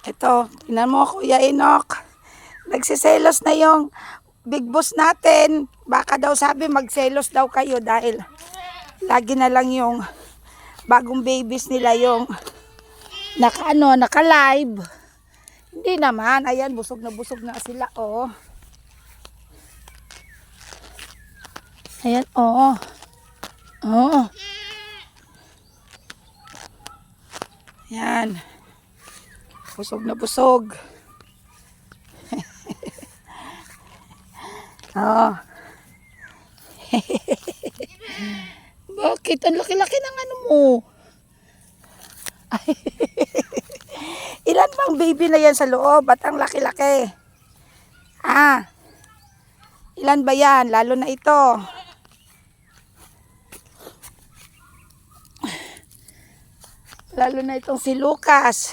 Ito, tingnan mo Kuya Enoch. Nagsiselos na yung big boss natin. Baka daw sabi magselos daw kayo dahil lagi na lang yung bagong babies nila yung naka-live. Hindi naman. Ayan, busog na sila, oh. Ayan, oh. Oh. Ayan. Busog na busog. Oh. Bakit? Ang laki-laki ng ano mo. Ilan bang baby na yan sa loob? At ang laki-laki. Ilan ba yan? Lalo na ito. Lalo na itong si Lucas.